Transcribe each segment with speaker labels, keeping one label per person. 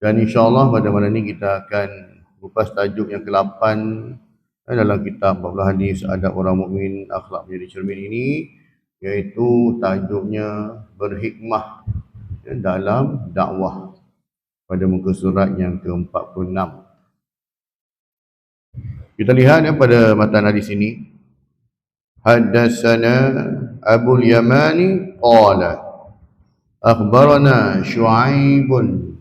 Speaker 1: Dan insya-Allah pada malam ini kita akan kupas tajuk yang ke-8 dalam kitab 40 hadis adab orang mukmin akhlak menjadi cermin ini, iaitu tajuknya berhikmah dalam dakwah, pada muka surat yang ke-46. Kita lihat pada matan hadis ini. Haddatsana Abul Yamani qala akhbarana Syu'aibun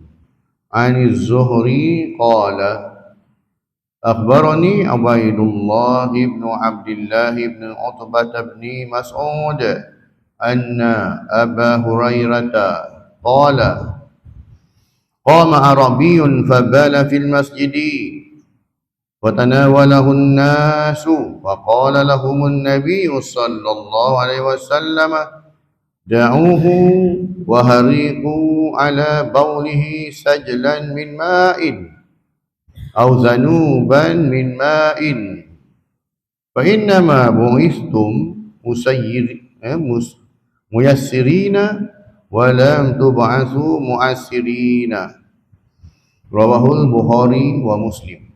Speaker 1: عن الزهري قال أخبرني عبيد الله بن عبد الله بن عتبة بن مسعود أن أبا هريرة قال قام أعرابي فبال في المسجد وتناوله الناس فقال لهم النبي صلى الله عليه وسلم دعوه وهريقوا على بوله سجلا من ماء أو ذنوبا من ماء فإنما بعثتم ميسرين ولم تبعثوا معسرين. Rawahul Bukhari wa Muslim.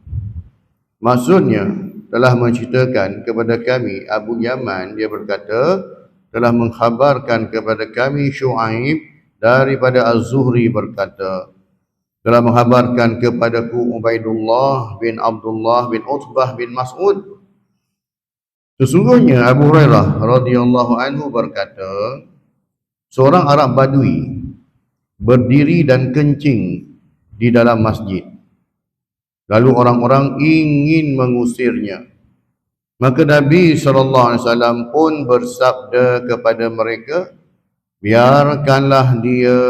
Speaker 1: Maksudnya telah menceritakan kepada kami Abu Yaman, dia berkata, telah mengkhabarkan kepada kami Syu'aib daripada Az-Zuhri berkata, telah mengkhabarkan kepadaku Ubaidullah bin Abdullah bin Utbah bin Mas'ud. Sesungguhnya Abu Hurairah radhiyallahu anhu berkata, seorang Arab Badui berdiri dan kencing di dalam masjid. Lalu orang-orang ingin mengusirnya. Maka Nabi SAW pun bersabda kepada mereka, biarkanlah dia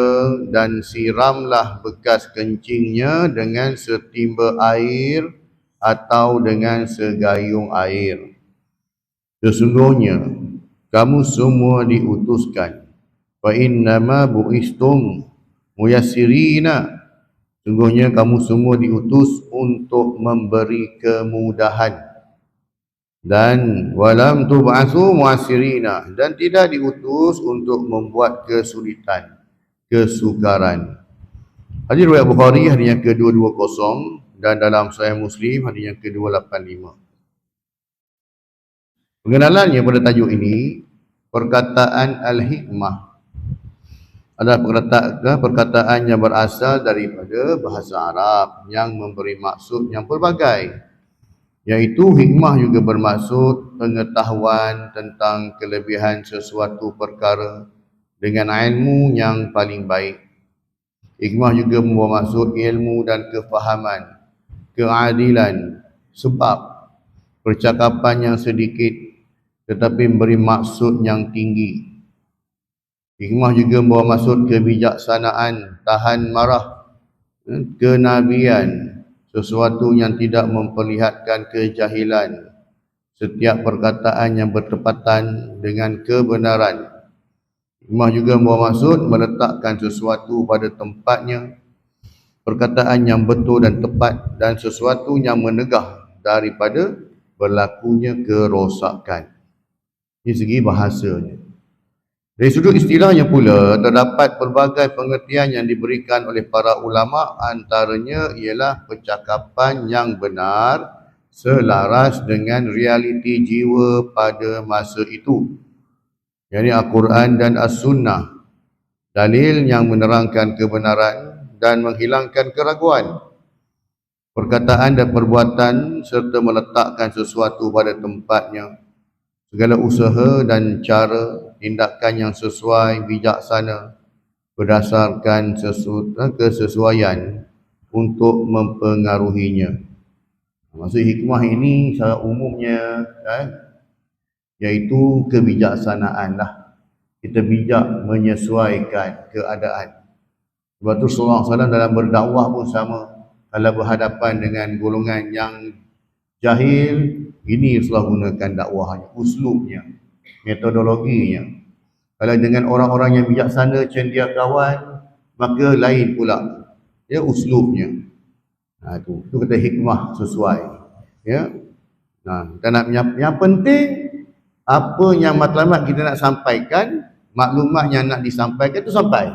Speaker 1: dan siramlah bekas kencingnya dengan setimba air atau dengan segayung air. Sesungguhnya kamu semua diutuskan. Fa innama bu'istum muyassirina. Sesungguhnya kamu semua diutus untuk memberi kemudahan. Dan walam tub'atsu mu'assirina, dan tidak diutus untuk membuat kesulitan, kesukaran. Hadis riwayat Bukhari hadis yang ke-220 dan dalam Sahih Muslim hadis yang ke-285. Pengenalannya pada tajuk ini, perkataan al-hikmah adalah perkataan yang berasal daripada bahasa Arab yang memberi maksud yang pelbagai. Iaitu hikmah juga bermaksud pengetahuan tentang kelebihan sesuatu perkara dengan ilmu yang paling baik. Hikmah juga membawa maksud ilmu dan kefahaman, keadilan, sebab percakapan yang sedikit tetapi memberi maksud yang tinggi. Hikmah juga membawa maksud kebijaksanaan, tahan marah, kenabian, sesuatu yang tidak memperlihatkan kejahilan, setiap perkataan yang bertepatan dengan kebenaran. Hikmah juga membawa maksud meletakkan sesuatu pada tempatnya, perkataan yang betul dan tepat, dan sesuatu yang menegah daripada berlakunya kerosakan. Ini segi bahasanya. Dari sudut istilahnya pula, terdapat pelbagai pengertian yang diberikan oleh para ulama, antaranya ialah percakapan yang benar selaras dengan realiti jiwa pada masa itu, yakni Al-Quran dan As-Sunnah, dalil yang menerangkan kebenaran dan menghilangkan keraguan, perkataan dan perbuatan serta meletakkan sesuatu pada tempatnya, segala usaha dan cara tindakan yang sesuai, bijaksana, berdasarkan kesesuaian untuk mempengaruhinya. Maksud hikmah ini secara umumnya iaitu kebijaksanaan lah. Kita bijak menyesuaikan keadaan. Sebab tu Rasulullah SAW dalam berdakwah pun sama. Kalau berhadapan dengan golongan yang jahil, ini Rasulullah gunakan dakwahnya, uslubnya, metodologinya. Kalau dengan orang-orang yang bijaksana, cendekiawan, maka lain pula ya uslubnya. Itu kata hikmah sesuai. Ya. Kita nak yang penting apa yang matlamat kita nak sampaikan, maklumat yang nak disampaikan itu sampai.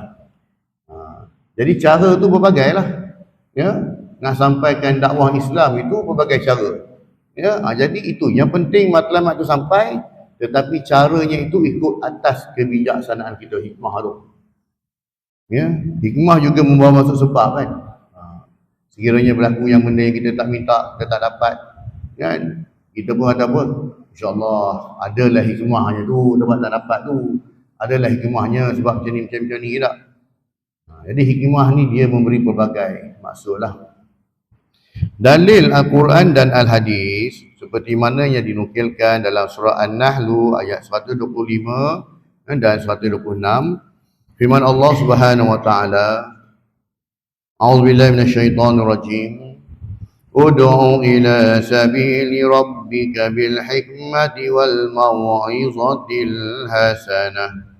Speaker 1: Jadi cara tu berbagai lah. Ya, nak sampaikan dakwah Islam itu berbagai cara. Ya, jadi itu yang penting matlamat itu sampai, tetapi caranya itu ikut atas kebijaksanaan kita, hikmah tu. Ya, hikmah juga membawa masuk sebab kan. Sekiranya berlaku yang benda yang kita tak minta, kita tak dapat, kan? Kita pun ada pun, insya-Allah adalah hikmahnya tu, sebab tak dapat tu. Adalah hikmahnya sebab macam ni tak. Jadi hikmah ni dia memberi pelbagai maksudlah. Dalil Al-Quran dan Al-Hadis seperti mana yang dinukilkan dalam surah An-Nahl ayat 125 dan 126, firman Allah Subhanahu wa taala, A'udzubillahi minasyaitonir rajim. Ud'u ila sabili rabbika bil hikmati wal mau'izatil hasanah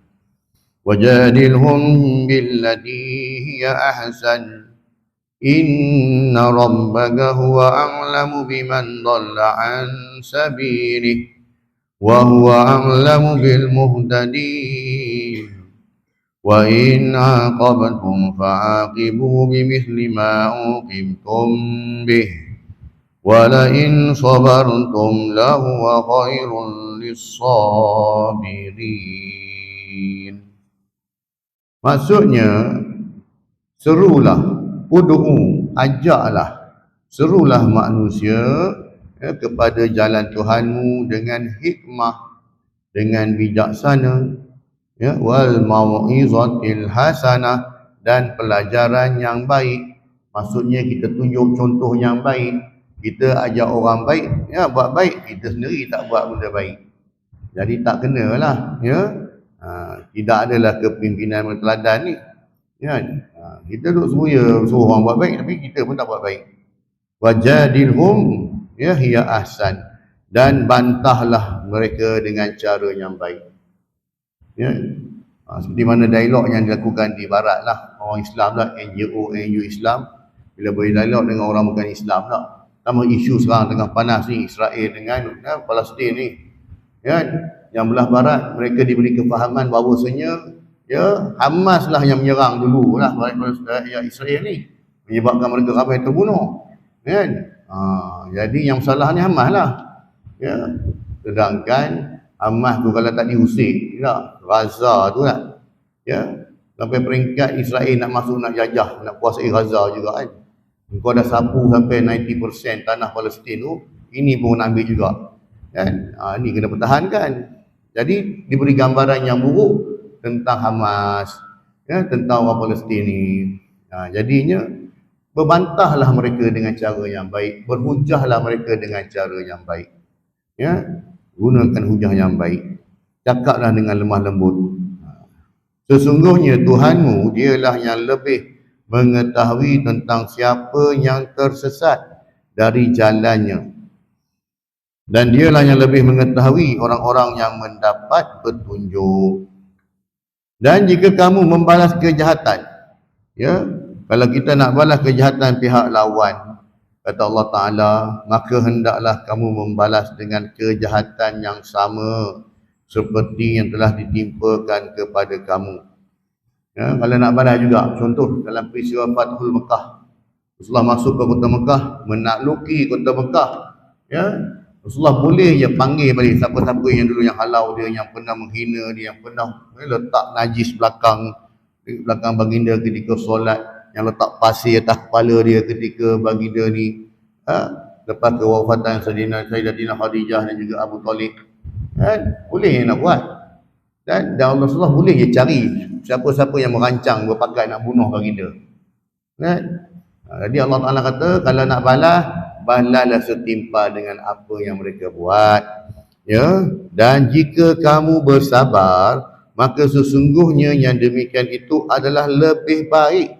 Speaker 1: wajadilhum billati hiya ahsan inna rabbaka huwa a'lamu biman dhalla an sabilihi wa huwa a'lamu bil muhtadin wa in 'aqabtum fa'aqibu bimithli ma 'uqibtum bih wa la in sabartum lahuwa khairul lis-sabirin. Maksudnya, serulah, ud'u, ajaklah, serulah manusia kepada jalan Tuhanmu dengan hikmah, dengan bijaksana, ya, wal mau'izatil hasanah, dan pelajaran yang baik. Maksudnya kita tunjuk contoh yang baik, kita ajak orang baik, ya, buat baik, kita sendiri tak buat benda baik. Jadi tak kenalah, ya. Tidak adalah kepimpinan berteladan ni, ya. Kita duk suruh orang buat baik tapi kita pun tak buat baik. Wajadilhum, ya, hiya ahsan, dan bantahlah mereka dengan cara yang baik. Ya. Seperti mana dialog yang dilakukan di barat lah, orang Islam lah, NGO Islam bila berdialog dengan orang bukan Islam lah. Sama isu sekarang tengah panas ni, Israel dengan Palestin ni, ya. Yang belah barat mereka diberi kefahaman bahawasanya, ya, Hamas lah yang menyerang dulu lah Israel ni, menyebabkan mereka ramai terbunuh, kan? Jadi yang salah ni Hamas lah, ya. Sedangkan Hamas tu kalau tak diusik, ya, Gaza tu lah, ya, sampai peringkat Israel nak masuk, nak jajah, nak kuasai Gaza juga kan. Kau dah sapu sampai 90% tanah Palestin tu, ini pun nak ambil juga, kan? Ni kena pertahankan. Jadi diberi gambaran yang buruk tentang Hamas, ya, tentang orang Palestin ni. Jadinya berbantahlah mereka dengan cara yang baik, berhujahlah mereka dengan cara yang baik, ya. Gunakan hujah yang baik, cakaplah dengan lemah lembut. Sesungguhnya Tuhanmu dialah yang lebih mengetahui tentang siapa yang tersesat dari jalannya, dan dialah yang lebih mengetahui orang-orang yang mendapat petunjuk. Dan jika kamu membalas kejahatan, ya, kalau kita nak balas kejahatan pihak lawan, kata Allah Ta'ala, maka hendaklah kamu membalas dengan kejahatan yang sama seperti yang telah ditimpakan kepada kamu. Ya, kalau nak balas juga, contoh dalam peristiwa Fathul Mekah, Rasulullah masuk ke kota Mekah, menakluki kota Mekah, ya, Rasulullah boleh je panggil balik siapa-siapa yang dulu yang halau dia, yang pernah menghina dia, yang pernah letak najis belakang baginda ketika solat, yang letak pasir atas kepala dia ketika baginda ni, lepas kewafatan Sayyidatina Khadijah dan juga Abu Talib, kan? Boleh nak buat. Dan Rasulullah boleh je cari siapa-siapa yang merancang berpakat nak bunuh baginda, kan? Jadi Allah Ta'ala kata, kalau nak balaslah setimpal dengan apa yang mereka buat, ya. Dan jika kamu bersabar, maka sesungguhnya yang demikian itu adalah lebih baik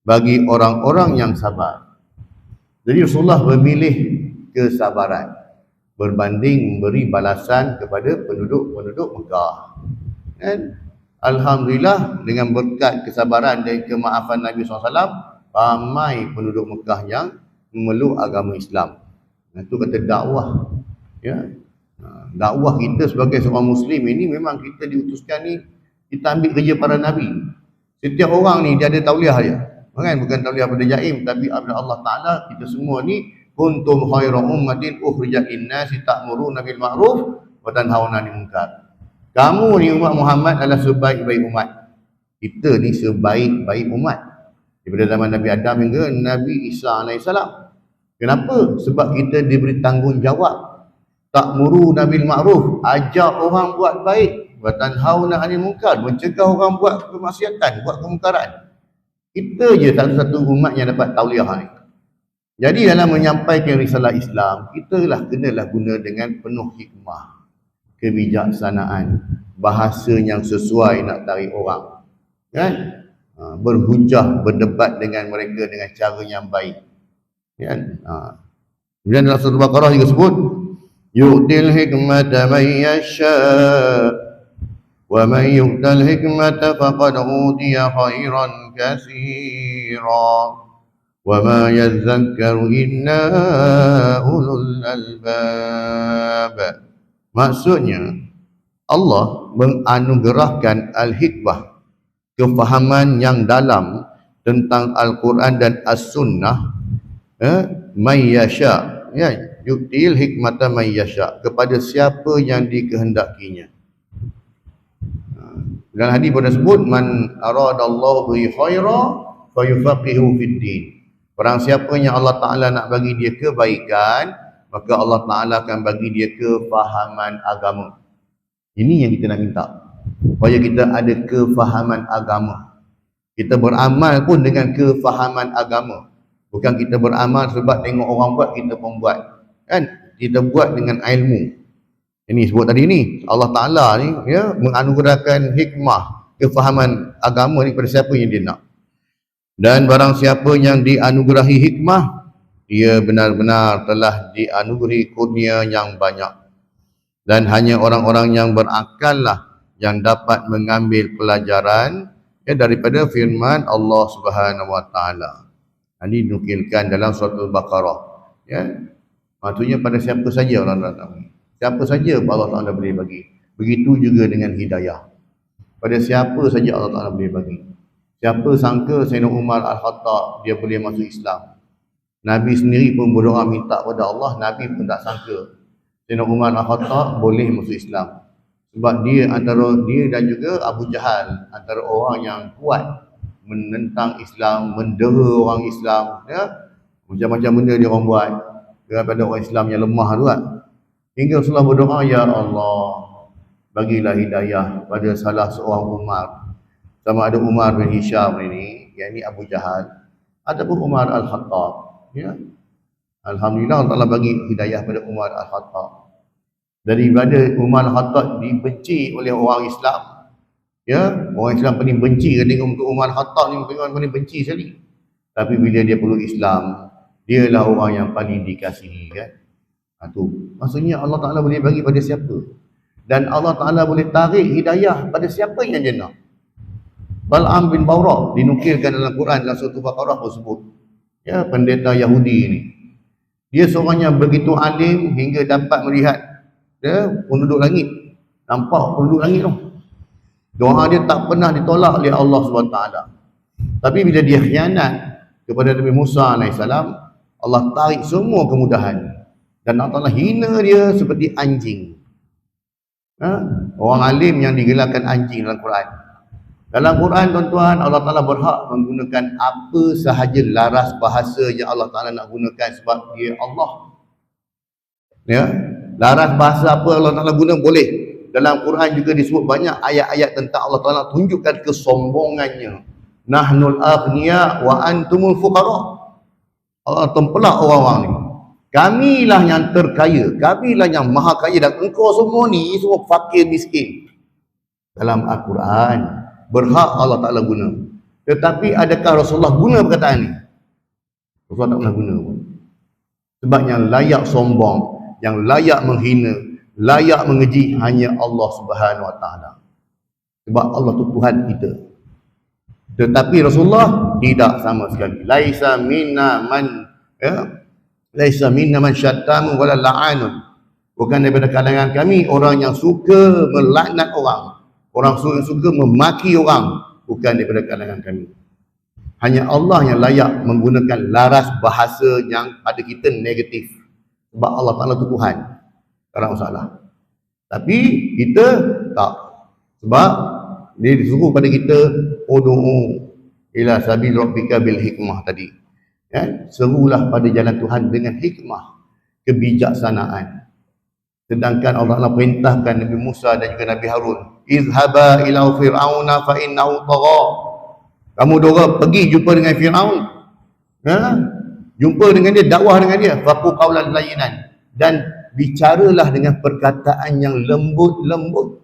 Speaker 1: bagi orang-orang yang sabar. Jadi Rasulullah memilih kesabaran berbanding memberi balasan kepada penduduk-penduduk Mekah, kan? Alhamdulillah, dengan berkat kesabaran dan kemaafan Nabi SAW, ramai penduduk Mekah yang memeluk agama Islam. Itu kata dakwah, ya. Dakwah kita sebagai seorang Muslim ini memang kita diutuskan ni, kita ambil kerja para Nabi. Setiap orang ni dia ada tauliah dia, Kan? Bukan tauliah pada jaim, tapi pada Allah Ta'ala. Kita semua ni kuntum khaira ummatin ukhrijat linnasi ta'muruna bil ma'ruf wa tanhauna 'anil munkar. Kamu ni umat Muhammad adalah sebaik-baik umat. Kita ni sebaik-baik umat. Daripada zaman Nabi Adam hingga Nabi Isa AS. Kenapa? Sebab kita diberi tanggungjawab. Ta'muruna bil ma'ruf, ajak orang buat baik, wa tanhauna 'anil munkar, mencegah orang buat kemaksiatan, buat kemungkaran. Kita je satu-satu umat yang dapat tauliah ni. Jadi dalam menyampaikan risalah Islam, kita lah kenalah guna dengan penuh hikmah, kebijaksanaan, bahasa yang sesuai nak tarik orang. Kan? Berhujah, berdebat dengan mereka dengan cara yang baik. Kan? Kemudian dalam surah Baqarah juga sebut, yu'til hikmata man yasha' wa man yu'tal hikmata faqad utiya khairan katsira. وَمَا يَذَّكَّرُ إِلَّا أُولُو الْأَلْبَابِ. Maksudnya, Allah menganugerahkan al-hikmah, kefahaman yang dalam tentang Al-Quran dan As-Sunnah, may yasha, ya, yu'til hikmata may yasha, kepada siapa yang dikehendakinya. Dan hadis pun sebut, man aradallahu bi khaira fa yufaqihu fid din. Orang siapa yang Allah Ta'ala nak bagi dia kebaikan, maka Allah Ta'ala akan bagi dia kefahaman agama. Ini yang kita nak minta, supaya kita ada kefahaman agama. Kita beramal pun dengan kefahaman agama. Bukan kita beramal sebab tengok orang buat, kita pun buat. Kan? Kita buat dengan ilmu. Ini sebut tadi ni, Allah Ta'ala ni, ya, menganugerahkan hikmah, kefahaman agama ni kepada siapa yang dia nak. Dan barang siapa yang dianugerahi hikmah, dia benar-benar telah dianugerahi kurnia yang banyak. Dan hanya orang-orang yang berakal lah yang dapat mengambil pelajaran, ya, daripada firman Allah Subhanahu Wa Taala. Ini dinukilkan dalam surah Al-Baqarah. Ya, maksudnya pada siapa saja orang tahu. Siapa saja Allah Taala boleh bagi. Begitu juga dengan hidayah. Pada siapa saja Allah Taala boleh bagi. Siapa sangka Sayyidina Umar Al-Khattab dia boleh masuk Islam? Nabi sendiri pun berdoa minta kepada Allah, Nabi pun tak sangka Sayyidina Umar Al-Khattab boleh masuk Islam. Sebab dia antara dia dan juga Abu Jahal, antara orang yang kuat menentang Islam, mendera orang Islam, ya. Macam-macam benda dia orang buat kepada orang Islam yang lemah tu kan. Hingga Rasulullah berdoa, ya Allah, bagilah hidayah pada salah seorang Umar. Sama ada Umar bin Hisham ini, yakni Abu Jahal, ataupun Umar Al-Khattab, ya. Alhamdulillah Allah Ta'ala bagi hidayah pada Umar Al-Khattab. Daripada Umar Al-Khattab dibenci oleh orang Islam, ya, orang Islam paling benci kan tengok untuk Umar Al-Khattab ni, orang paling benci sekali. Tapi bila dia peluk Islam, dialah orang yang paling dikasihi, kan. Tu maksudnya Allah Ta'ala boleh bagi pada siapa, dan Allah Ta'ala boleh tarik hidayah pada siapa yang dia nak. Bal'am bin Bawrah dinukilkan dalam Quran dalam surah Baqarah tersebut, ya, pendeta Yahudi ni. Dia seorang yang begitu alim hingga dapat melihat, ya, penduduk langit. Nampak penduduk langit tu. Doa dia tak pernah ditolak oleh Allah SWT. Tapi bila dia khianat kepada Nabi Musa AS, Allah tarik semua kemudahan. Dan Allah Ta'ala hina dia seperti anjing. Orang alim yang digelarkan anjing dalam Quran. Dalam Quran, tuan-tuan, Allah Ta'ala berhak menggunakan apa sahaja laras bahasa yang Allah Ta'ala nak gunakan sebab dia Allah. Ya, laras bahasa apa Allah Ta'ala guna boleh. Dalam Quran juga disebut banyak ayat-ayat tentang Allah Ta'ala tunjukkan kesombongannya. Nahnul aghniya wa antumul fuqara. Allah tempelak orang-orang ni. Kamilah yang terkaya, kamilah yang maha kaya, dan engkau semua ni semua fakir miskin. Dalam Al-Quran berhak Allah Ta'ala guna. Tetapi adakah Rasulullah guna perkataan ni? Rasulullah tak pernah guna pun. Sebab yang layak sombong, yang layak menghina, layak mengeji hanya Allah Subhanahu Wa Ta'ala. Sebab Allah tu Tuhan kita. Tetapi Rasulullah tidak sama sekali. Laisa minna man, ya, laisa minna man syattamu wala la'anun. Bukan daripada kalangan kami orang yang suka melaknat orang, orang suka memaki orang, bukan daripada kalangan kami. Hanya Allah yang layak menggunakan laras bahasa yang pada kita negatif. Sebab Allah Ta'ala itu Tuhan. Tak ada masalah. Tapi kita tak. Sebab dia disuruh pada kita udu'u ila sabil rabbika bil hikmah tadi. Serulah pada jalan Tuhan dengan hikmah, kebijaksanaan. Sedangkan Allah Ta'ala perintahkan Nabi Musa dan juga Nabi Harun, izhaba ila fir'auna fa innahu tagha. Kamu dua pergi jumpa dengan Firaun. Jumpa dengan dia, dakwah dengan dia, faqu qaulan layyinan, dan bicaralah dengan perkataan yang lembut-lembut.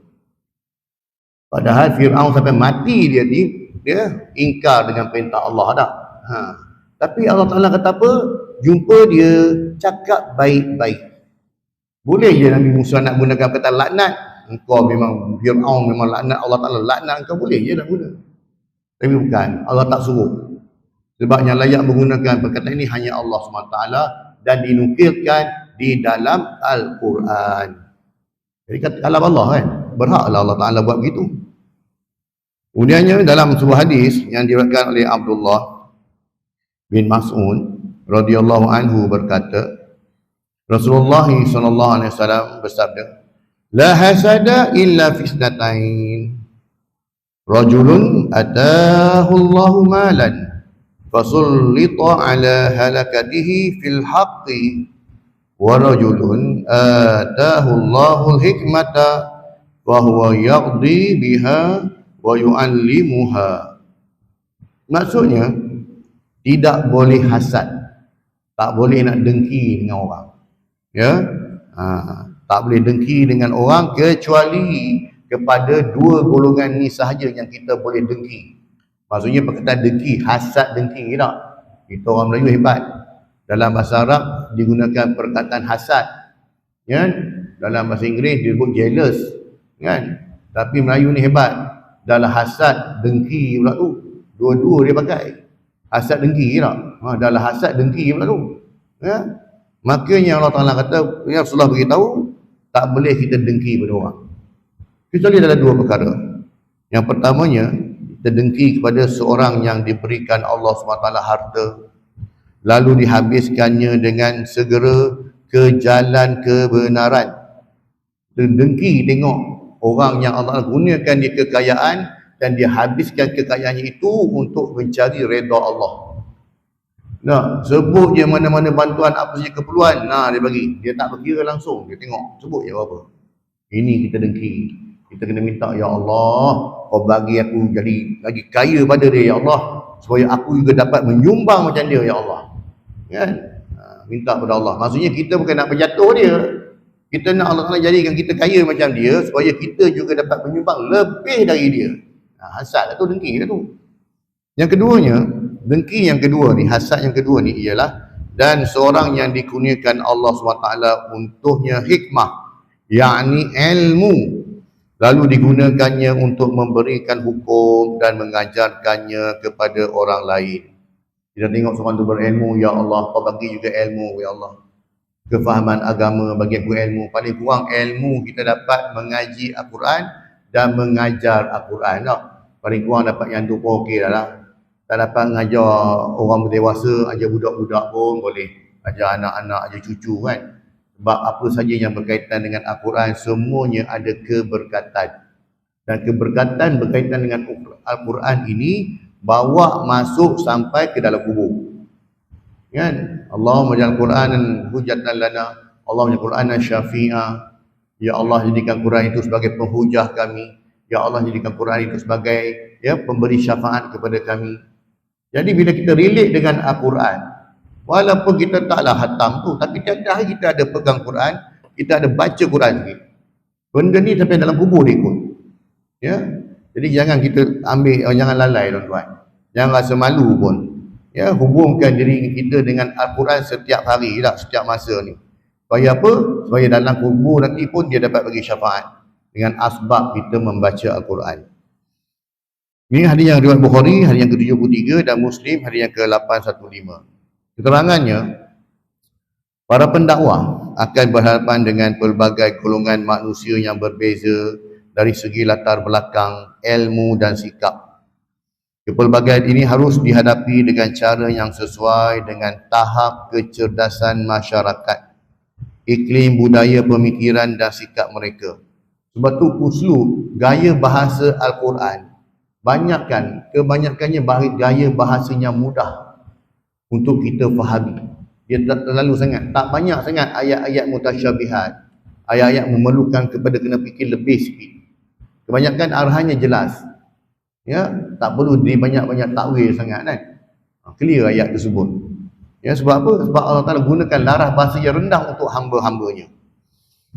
Speaker 1: Padahal Firaun sampai mati dia ingkar dengan perintah Allah dah. Tapi Allah Ta'ala kata apa? Jumpa dia, cakap baik-baik. Boleh je Nabi Musa nak gunakan kata laknat. Engkau memang Firaun memang laknat, Allah Ta'ala laknat engkau, boleh je nak guna. Tapi bukan, Allah tak suruh. Sebab yang layak menggunakan perkataan ini hanya Allah SWT, dan dinukilkan di dalam Al-Quran. Jadi kata kalam Allah kan, berhaklah Allah Ta'ala buat begitu. Kemudiannya dalam sebuah hadis yang diriwayatkan oleh Abdullah bin Mas'ud radhiyallahu anhu berkata, Rasulullah SAW bersabda, la hasada illa fisnatain, rajulun atahu Allahu malan fasullita ala halakatihi fil haqqi, wa rajulun atahu Allahu al-hikmata wa huwa yaqdi biha wa yu'allimuha. Maksudnya, tidak boleh hasad, tak boleh nak dengki dengan orang. Tak boleh dengki dengan orang kecuali kepada dua golongan ni sahaja yang kita boleh dengki. Maksudnya perkataan dengki, hasad dengki tak. Kita orang Melayu hebat. Dalam bahasa Arab digunakan perkataan hasad. Kan? Dalam bahasa Inggeris disebut jealous. Kan? Tapi Melayu ni hebat. Dalam hasad dengki pula tu. Dua-dua dia pakai. Hasad dengki tak? Dalam hasad dengki pula tu. Ya? Makanya Allah Ta'ala kata, ya Rasulullah beritahu, tak boleh kita dengki pada orang. Kecuali dalam dua perkara. Yang pertamanya, kita dengki kepada seorang yang diberikan Allah SWT harta, lalu dihabiskannya dengan segera ke jalan kebenaran. Dengki tengok orang yang Allah gunakan dia kekayaan dan dia habiskan kekayaannya itu untuk mencari redha Allah. Sebut je mana-mana bantuan apa saja keperluan, dia bagi. Dia tak berkira langsung, dia tengok, sebut je apa. Ini kita dengki. Kita kena minta, ya Allah, kau bagi aku jadi lagi kaya pada dia, ya Allah, supaya aku juga dapat menyumbang macam dia, ya Allah. Kan? Minta pada Allah. Maksudnya kita bukan nak berjatuh dia. Kita nak Allah Ta'ala jadikan kita kaya macam dia, supaya kita juga dapat menyumbang lebih dari dia. Hasad lah tu, dengki lah tu. Yang keduanya, dengki yang kedua ni, hasad yang kedua ni ialah, dan seorang yang dikurniakan Allah SWT untuknya hikmah, yakni ilmu, lalu digunakannya untuk memberikan hukum dan mengajarkannya kepada orang lain. Kita tengok seorang tu berilmu, ya Allah, kau bagi juga ilmu, ya Allah. Kefahaman agama, bagi aku ilmu. Paling kurang ilmu kita dapat mengaji Al-Quran dan mengajar Al-Quran. Paling kurang dapat yang tu pun okey dah lah. Tak dapat mengajar orang berdewasa, ajar budak-budak pun boleh. Ajar anak-anak, ajar cucu kan. Sebab apa saja yang berkaitan dengan Al-Quran, semuanya ada keberkatan. Dan keberkatan berkaitan dengan Al-Quran ini bawa masuk sampai ke dalam kubur. Kan? Allahumma ja'al Qur'anan hujatan lana, Allahumma ja'al Qur'anan syafi'ah. Ya Allah, jadikan Quran itu sebagai penghujah kami. Ya Allah, jadikan Quran itu sebagai pemberi syafaat kepada kami. Jadi bila kita relate dengan Al-Quran, walaupun kita taklah hatam tu, tapi tiap-tiap hari kita ada pegang Quran, kita ada baca Quran sikit. Benda ni sampai dalam kubur dia ikut. Ya. Jadi jangan kita ambil, jangan lalai tuan-tuan. Jangan rasa malu pun. Ya, hubungkan diri kita dengan Al-Quran setiap hari lah, setiap masa ni. Supaya apa? Supaya dalam kubur nanti pun dia dapat bagi syafaat dengan asbab kita membaca Al-Quran. Ini hadis yang riwayat Bukhari, hadis yang ke-73, dan Muslim hadis yang ke-815. Keterangannya, para pendakwah akan berhadapan dengan pelbagai golongan manusia yang berbeza dari segi latar belakang, ilmu dan sikap. Kepelbagaian ini harus dihadapi dengan cara yang sesuai dengan tahap kecerdasan masyarakat, iklim budaya pemikiran dan sikap mereka. Sebab tu uslub, gaya bahasa Al-Quran, kebanyakannya gaya bahasanya mudah untuk kita fahami. Dia tak terlalu sangat, tak banyak sangat ayat-ayat mutasyabihat, ayat-ayat memerlukan kepada kena fikir lebih sikit. Kebanyakan arahannya jelas. Ya, tak perlu banyak-banyak takwil sangat kan. Clear ayat tersebut. Ya, sebab apa? Sebab Allah Taala gunakan laras bahasa yang rendah untuk hamba-hambanya.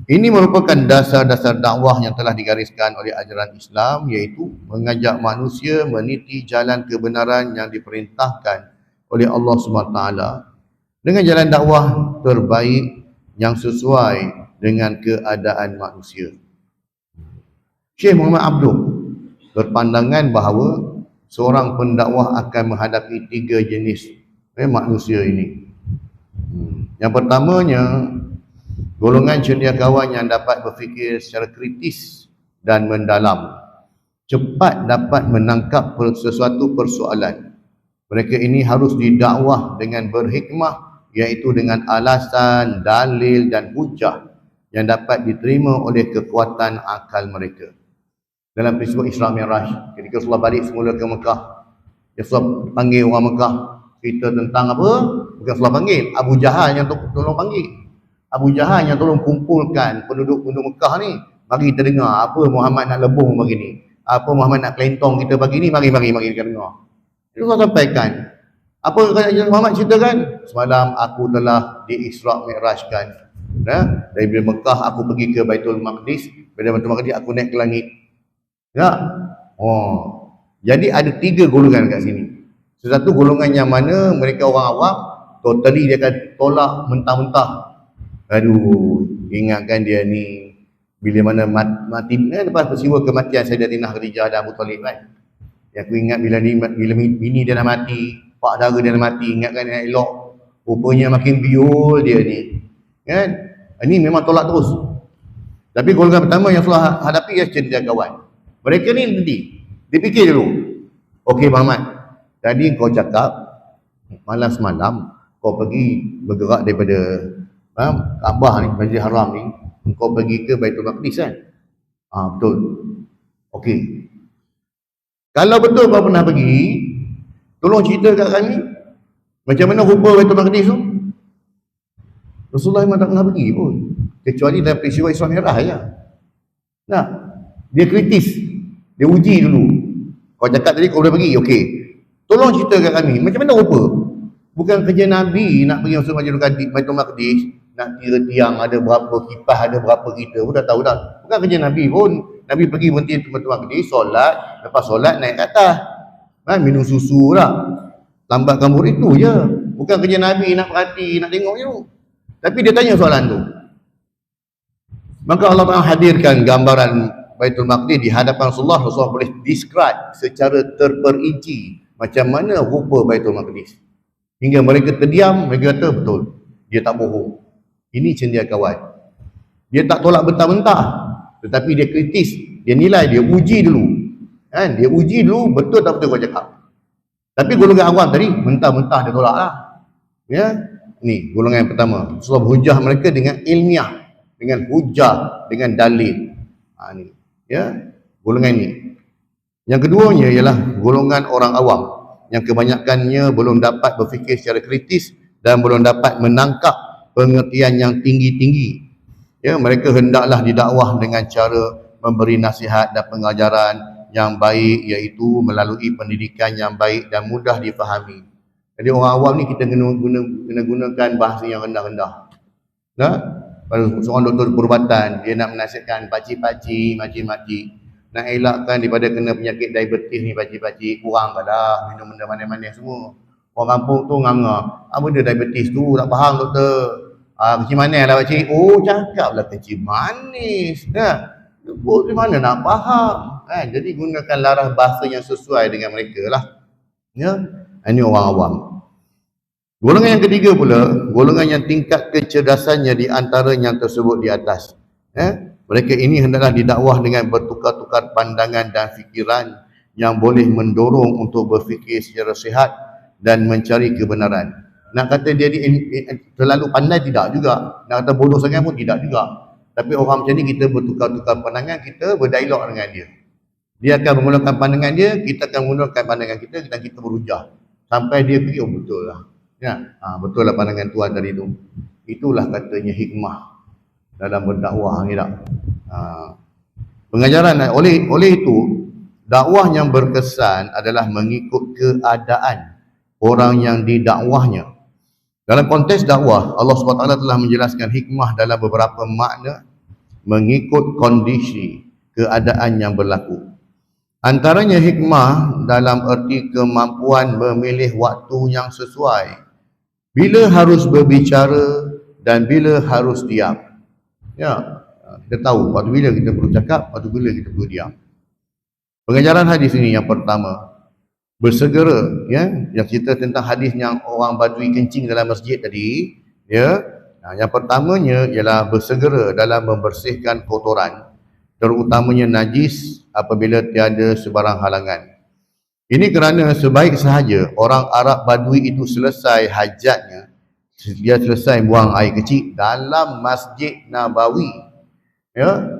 Speaker 1: Ini merupakan dasar-dasar dakwah yang telah digariskan oleh ajaran Islam, iaitu mengajak manusia meniti jalan kebenaran yang diperintahkan oleh Allah SWT dengan jalan dakwah terbaik yang sesuai dengan keadaan manusia. Syekh Muhammad Abduh berpandangan bahawa seorang pendakwah akan menghadapi 3 jenis manusia ini. Yang pertamanya, golongan cendekiawan yang dapat berfikir secara kritis dan mendalam, cepat dapat menangkap sesuatu persoalan. Mereka ini harus didakwah dengan berhikmah, iaitu dengan alasan, dalil dan hujah yang dapat diterima oleh kekuatan akal mereka. Dalam peristiwa Isra Mi'raj, ketika Rasulullah balik semula ke Mekah, Rasulullah panggil orang Mekah, cerita tentang apa? Bukan Rasulullah panggil, Abu Jahal yang tolong panggil. Abu Jahal yang tolong kumpulkan penduduk-penduduk Mekah ni, mari kita dengar apa Muhammad nak lebung begini, apa Muhammad nak kelentong kita pagi ni, mari kita dengar. Itu Allah sampaikan. Apa Muhammad ceritakan? Semalam aku telah di Isra Mi'rajkan. Dari Mekah aku pergi ke Baitul Maqdis, dari Baitul Maqdis aku naik ke langit. Ya. Jadi ada 3 golongan kat sini. Satu golongan yang mana mereka orang awam, totally dia akan tolak mentah-mentah. Aduh, ingatkan dia ni bila mana mati lepas peristiwa kematian Sayyidatina Khadijah dan Abu Talib kan. Yang aku ingat bila bini dia dah mati, pak dara dia dah mati, ingatkan dia nak elok. Rupanya makin biol dia ni. Kan? Ini memang tolak terus. Tapi golongan pertama yang Rasulullah hadapi ialah cendekiawan. Mereka ni nanti dia fikir dulu. Okey Muhammad, tadi kau cakap malam semalam kau pergi bergerak daripada Kaabah ni, Masjid Haram ni, kau pergi ke Baitul Maqdis kan? Betul. Okey. Kalau betul kau pernah pergi, tolong cerita kat kami macam mana rupa Baitul Maqdis tu. Rasulullah memang tak pernah pergi pun, kecuali dalam peristiwa Isra Mi'raj ya. Nah, dia kritis, dia uji dulu. Kau cakap tadi kau dah pergi, okey. Tolong cerita kat kami macam mana rupa. Bukan kerja Nabi nak pergi masuk Baitul Maqdis, nak kira tiang ada berapa, kipas ada berapa, kita pun dah tahu dah. Bukan kerja Nabi pun. Nabi pergi berhenti di Baitul Maqdis, solat, lepas solat naik ke atas. Minum susu lah. Lambatkan murid itu je. Bukan kerja Nabi nak perhati, nak tengok je. Tapi dia tanya soalan tu. Maka Allah Ta'ala hadirkan gambaran Baitul Maqdis di hadapan Rasulullah. Rasulullah boleh describe secara terperinci macam mana rupa Baitul Maqdis. Hingga mereka terdiam, mereka kata betul. Dia tak bohong. Ini cendekiawan. Dia tak tolak mentah-mentah, tetapi dia kritis, dia nilai, dia uji dulu. Kan? Dia uji dulu, betul tak betul kau cakap. Tapi golongan awam tadi, mentah-mentah dia tolak lah. Ya? Ni, golongan yang pertama. Sebab hujah mereka dengan ilmiah, dengan hujah, dengan dalil. Ni. Ya? Golongan ni. Yang keduanya ialah golongan orang awam, yang kebanyakannya belum dapat berfikir secara kritis dan belum dapat menangkap pengertian yang tinggi-tinggi. Ya, mereka hendaklah didakwah dengan cara memberi nasihat dan pengajaran yang baik, iaitu melalui pendidikan yang baik dan mudah difahami. Jadi orang awam ni kita kena gunakan bahasa yang rendah-rendah. Nah, kalau seorang doktor perubatan, dia nak menasihatkan pakcik-pakcik, makcik-makcik, nak elakkan daripada kena penyakit diabetes ni pakcik-pakcik, kurang dah minum benda manis-manis semua. Orang kampung tu nganga, apa dia diabetes tu, tak faham doktor. Kecil manis lah pakcik. Oh, cakaplah kecil manis. Di mana nak faham. Jadi gunakan laras bahasa yang sesuai dengan mereka lah. Ya, ini orang awam. Golongan yang ketiga pula, golongan yang tingkat kecerdasannya di antara yang tersebut di atas. Mereka ini hendaklah didakwah dengan bertukar-tukar pandangan dan fikiran yang boleh mendorong untuk berfikir secara sihat dan mencari kebenaran. Nak kata dia terlalu pandai tidak juga, nak kata bodoh sangat pun tidak juga. Tapi orang macam ni kita bertukar-tukar pandangan, kita berdialog dengan dia. Dia akan menggunakan pandangan dia, kita akan menggunakan pandangan kita dan kita berhujah. Sampai dia fikir, oh betul lah. Ya, betul lah pandangan tuan tadi tu. Itulah katanya hikmah dalam berdakwah ni tak. Pengajaran oleh itu, dakwah yang berkesan adalah mengikut keadaan orang yang didakwahnya. Dalam konteks dakwah, Allah SWT telah menjelaskan hikmah dalam beberapa makna mengikut kondisi keadaan yang berlaku. Antaranya hikmah dalam erti kemampuan memilih waktu yang sesuai. Bila harus berbicara dan bila harus diam. Ya, kita tahu waktu bila kita perlu cakap, waktu bila kita perlu diam. Pengajaran hadis ini yang pertama, bersegera, ya, yang cerita tentang hadis yang orang Badui kencing dalam masjid tadi, ya. Yang pertamanya ialah bersegera dalam membersihkan kotoran, terutamanya najis apabila tiada sebarang halangan. Ini kerana sebaik sahaja orang Arab Badui itu selesai hajatnya, dia selesai buang air kecil dalam Masjid Nabawi. Ya.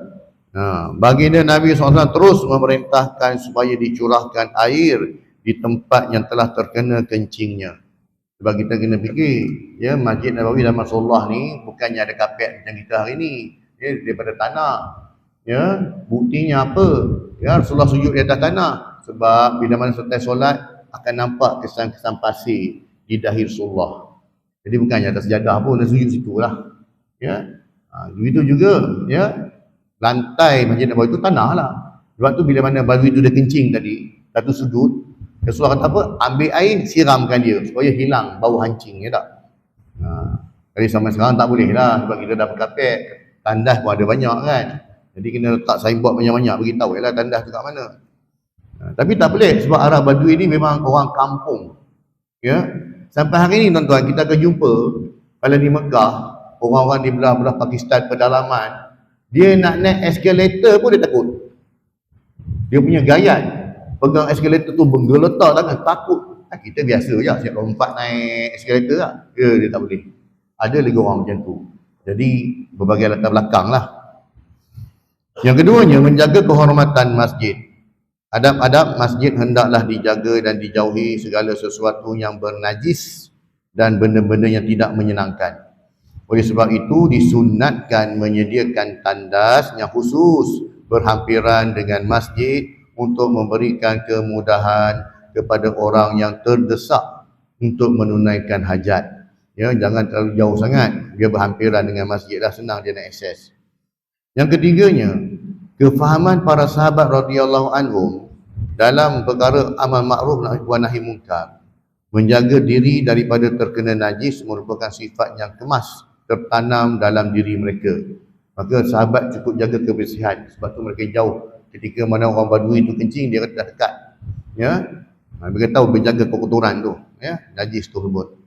Speaker 1: Baginda Nabi SAW terus memerintahkan supaya dicurahkan air di tempat yang telah terkena kencingnya. Sebab kita kena fikir, ya, Masjid Nabawi dan Rasulullah ni bukannya ada kapet macam kita hari ni, ya, daripada tanah. Ya, buktinya apa? Ya, Rasulullah sujud di atas tanah sebab bila mana selesai solat akan nampak kesan-kesan pasir di dahi Rasulullah. Jadi bukannya atas sejadah pun, dia sujud situ lah. Ya, begitu juga, ya, lantai Masjid Nabawi itu tanah lah. Sebab tu bila mana Badui itu dia kencing tadi, satu sudut, Rasulullah kata apa? Ambil air, siramkan dia supaya hilang bau hancing, ya tak? Jadi sampai sekarang tak boleh lah sebab kita dah berkapet, tandas pun ada banyak kan. Jadi kena letak signboard banyak-banyak beritahu lah tandas tu kat mana. Tapi tak boleh sebab Arab Badui ni memang orang kampung. Ya. Sampai hari ni tuan-tuan kita akan jumpa kalau di Mekah, orang-orang di belah-belah Pakistan pedalaman, dia nak naik eskalator pun dia takut. Dia punya gayat pegang eskalator tu menggeletar tangan, takut. Kita biasa je, siap lompat naik eskalator lah. Dia tak boleh. Ada lagi orang macam tu. Jadi berbagai latar belakang lah. Yang keduanya, menjaga kehormatan masjid. Adab-adab masjid hendaklah dijaga dan dijauhi segala sesuatu yang bernajis dan benda-benda yang tidak menyenangkan. Oleh sebab itu disunatkan menyediakan tandas yang khusus berhampiran dengan masjid untuk memberikan kemudahan kepada orang yang terdesak untuk menunaikan hajat. Ya, jangan terlalu jauh sangat, dia berhampiran dengan masjid dah senang dia nak akses. Yang ketiganya, kefahaman para sahabat radhiyallahu anhum dalam perkara amal makruf wa nahi munkar. Menjaga diri daripada terkena najis merupakan sifat yang kemas tertanam dalam diri mereka. Maka sahabat cukup jaga kebersihan, sebab tu mereka jauh. Ketika mana orang Badui itu kencing, dia dah dekat. Ya, mereka tahu menjaga kotoran tu, ya, najis tersebut.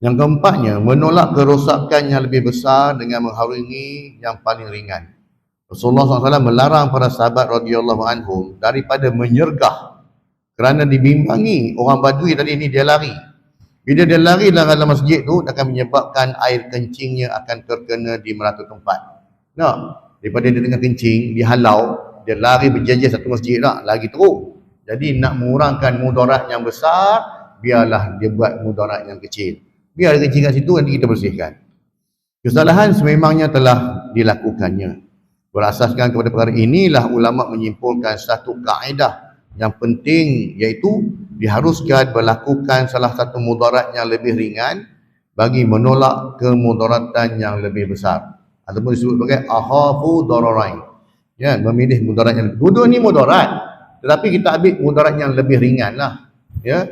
Speaker 1: Yang keempatnya, menolak kerosakan yang lebih besar dengan mengharungi yang paling ringan. Rasulullah SAW melarang para sahabat radhiyallahu anhum daripada menyergah kerana dibimbangi orang Badui tadi ni dia lari. Bila dia lari dalam masjid tu akan menyebabkan air kencingnya akan terkena di merata tempat. Nah, daripada dia tengah kencing, dia halau, dia lari berjejer satu masjid tak, lagi teruk. Jadi nak mengurangkan mudarat yang besar, biarlah dia buat mudarat yang kecil. Biar dia kencing kat situ, nanti kita bersihkan. Kesalahan sememangnya telah dilakukannya. Berasaskan kepada perkara inilah ulama menyimpulkan satu kaedah yang penting, iaitu diharuskan melakukan salah satu mudarat yang lebih ringan bagi menolak kemudaratan yang lebih besar, ataupun disebut sebagai akhafu dararain. Ya, memilih mudarat yang lebih. Dua-dua ni mudarat, tetapi kita ambil mudarat yang lebih ringan lah. Ya.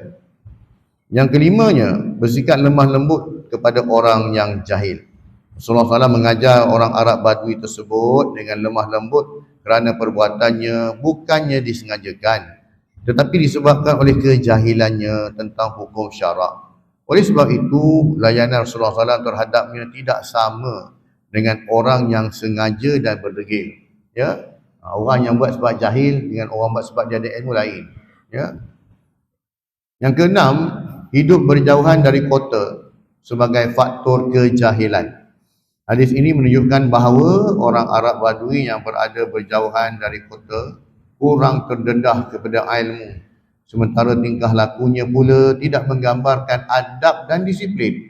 Speaker 1: Yang kelimanya, bersikap lemah lembut kepada orang yang jahil. Rasulullah SAW mengajar orang Arab Badui tersebut dengan lemah lembut kerana perbuatannya bukannya disengajakan, tetapi disebabkan oleh kejahilannya tentang hukum syarak. Oleh sebab itu, layanan Rasulullah SAW terhadapnya tidak sama dengan orang yang sengaja dan berdegil. Ya, Orang yang buat sebab jahil dengan orang buat sebab dia ada ilmu lain. Ya. Yang keenam, hidup berjauhan dari kota sebagai faktor kejahilan. Hadis ini menunjukkan bahawa orang Arab Badui yang berada berjauhan dari kota kurang terdedah kepada ilmu, sementara tingkah lakunya pula tidak menggambarkan adab dan disiplin.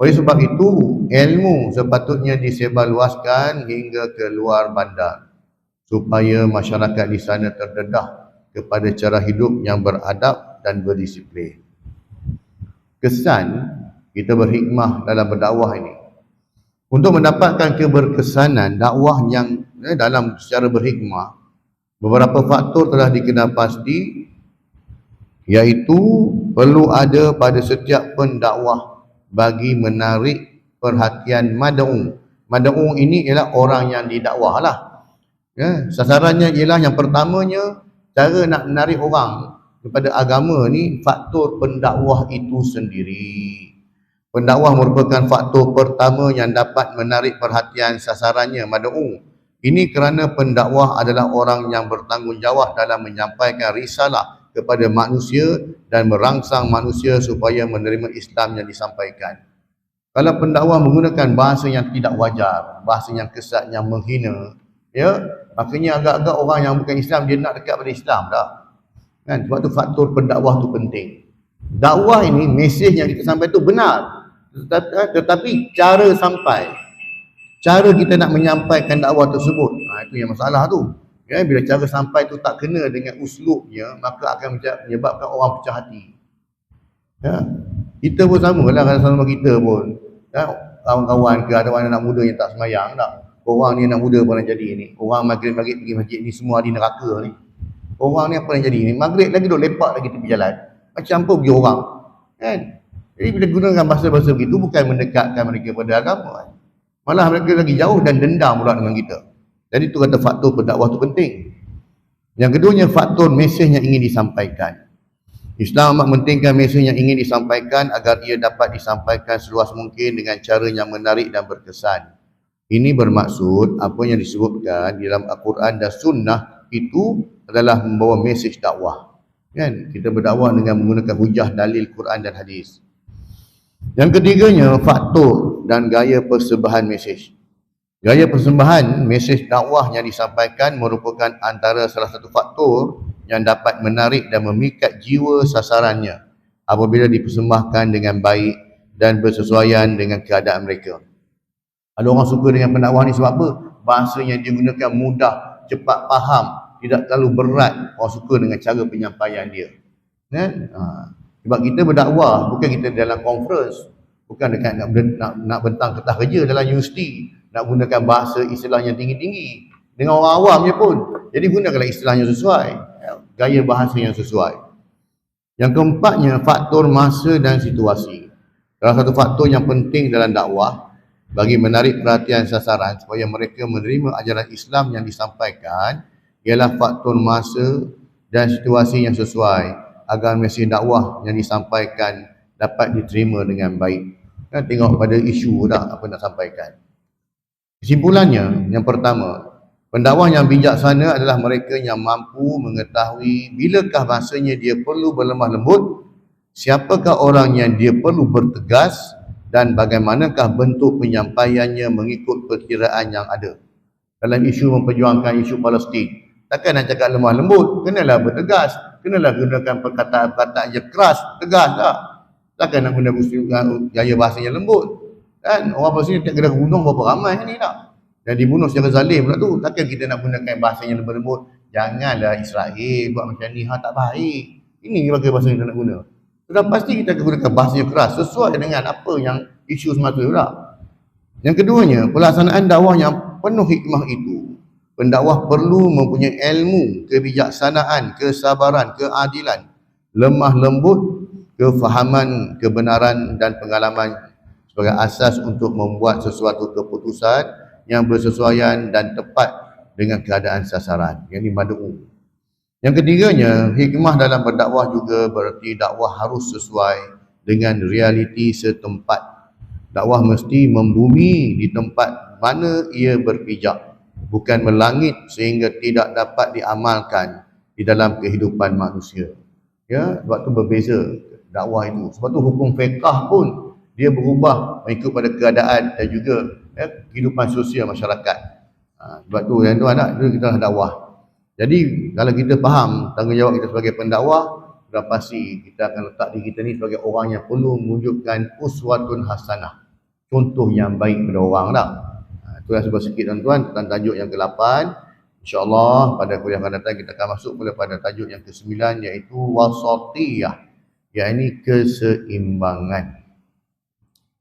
Speaker 1: Oleh sebab itu, ilmu sepatutnya disebarluaskan hingga ke luar bandar supaya masyarakat di sana terdedah kepada cara hidup yang beradab dan berdisiplin. Kesan kita berhikmah dalam berdakwah ini. Untuk mendapatkan keberkesanan dakwah yang dalam secara berhikmah, beberapa faktor telah dikenal pasti, iaitu perlu ada pada setiap pendakwah bagi menarik perhatian mad'u. Mad'u ini ialah orang yang didakwah lah. Ya, sasarannya ialah yang pertamanya, cara nak menarik orang kepada agama ni, faktor pendakwah itu sendiri. Pendakwah merupakan faktor pertama yang dapat menarik perhatian sasarannya, mad'u. Ini kerana pendakwah adalah orang yang bertanggungjawab dalam menyampaikan risalah kepada manusia dan merangsang manusia supaya menerima Islam yang disampaikan. Kalau pendakwah menggunakan bahasa yang tidak wajar, bahasa yang kesat, yang menghina, ya, maknanya agak-agak orang yang bukan Islam dia nak dekat pada Islam dah. Kan? Sebab tu faktor pendakwah tu penting. Dakwah ini, mesej yang kita sampai tu benar, tetapi cara sampai, cara kita nak menyampaikan dakwah tersebut, itu yang masalah tu. Ya, bila cara sampai tu tak kena dengan uslubnya, maka akan menyebabkan orang pecah hati. Ya, kita pun sama lah, kalau sama kita pun, ya, kawan-kawan ke ada orang anak muda yang tak semayang tak. Orang ni anak muda pernah jadi ni. Orang maghrib-maghrib pergi masjid ni semua di neraka ni. Orang ni apa yang jadi ni? Maghrib lagi duk lepak lagi tepi jalan. Macam apa pergi orang? Kan? Jadi bila gunakan bahasa-bahasa begitu, bukan mendekatkan mereka pada agama. Malah mereka lagi jauh dan dendam pula dengan kita. Jadi itu kata faktor pendakwah tu penting. Yang keduanya, faktor mesej yang ingin disampaikan. Islam amat mementingkan mesej yang ingin disampaikan agar ia dapat disampaikan seluas mungkin dengan cara yang menarik dan berkesan. Ini bermaksud apa yang disebutkan di dalam Al-Quran dan Sunnah itu adalah membawa mesej dakwah. Kan? Kita berdakwah dengan menggunakan hujah dalil Quran dan hadis. Yang ketiganya, faktor dan gaya persembahan mesej. Gaya persembahan mesej dakwah yang disampaikan merupakan antara salah satu faktor yang dapat menarik dan memikat jiwa sasarannya apabila dipersembahkan dengan baik dan bersesuaian dengan keadaan mereka. Ada orang suka dengan pendakwah ni sebab apa? Bahasa yang digunakan mudah, cepat faham, tidak terlalu berat. Orang suka dengan cara penyampaian dia. Kan? Sebab kita berdakwah, bukan kita dalam conference, bukan dekat nak bentang kertas kerja dalam universiti, nak gunakan bahasa istilah yang tinggi-tinggi dengan orang awamnya pun. Jadi gunakanlah istilah yang sesuai, gaya bahasa yang sesuai. Yang keempatnya, faktor masa dan situasi. Salah satu faktor yang penting dalam dakwah bagi menarik perhatian sasaran supaya mereka menerima ajaran Islam yang disampaikan ialah faktor masa dan situasi yang sesuai agar mesej dakwah yang disampaikan dapat diterima dengan baik. Kan tengok pada isu dah apa nak sampaikan. Kesimpulannya, yang pertama, pendakwah yang bijaksana adalah mereka yang mampu mengetahui bilakah masanya dia perlu berlemah lembut, siapakah orang yang dia perlu bertegas, dan bagaimanakah bentuk penyampaiannya mengikut perkiraan yang ada. Dalam isu memperjuangkan isu Palestin, takkan nak cakap lemah lembut, kenalah bertegas, kenalah gunakan perkataan-perkataan yang keras, tegas tak. Takkan nak guna gaya bahasa yang lembut. Kan orang Palestin tak kena bunuh berapa ramai ni tak. Dan dibunuh secara zalim pula tu, takkan kita nak gunakan bahasa yang lembut-lembut. Janganlah Israel buat macam ni, tak baik. Ini bahasa yang kita nak guna. Sudah pasti kita akan gunakan bahasa yang keras sesuai dengan apa yang isu semasa pula. Yang keduanya, pelaksanaan dakwah yang penuh hikmah itu. Pendakwah perlu mempunyai ilmu, kebijaksanaan, kesabaran, keadilan, lemah lembut, kefahaman, kebenaran dan pengalaman sebagai asas untuk membuat sesuatu keputusan yang bersesuaian dan tepat dengan keadaan sasaran. Yang ini mad'u. Yang ketiganya, hikmah dalam berdakwah juga berarti dakwah harus sesuai dengan realiti setempat. Dakwah mesti membumi di tempat mana ia berpijak. bukan melangit sehingga tidak dapat diamalkan di dalam kehidupan manusia. Ya, sebab tu berbeza dakwah itu. Sebab tu hukum fiqh pun dia berubah mengikut pada keadaan dan juga kehidupan sosial masyarakat. Sebab tu tuan-tuan itu kita dakwah. Jadi kalau kita faham tanggungjawab kita sebagai pendakwah, sudah pasti kita akan letak diri kita ni sebagai orang yang perlu menunjukkan uswatun hasanah, contoh yang baik kepada orang dah. Itu yang sebab sikit tuan-tuan tentang tajuk yang ke-8. InsyaAllah pada kuliah akan datang kita akan masuk pula pada tajuk yang ke-9 iaitu wasatiyah, yakni keseimbangan.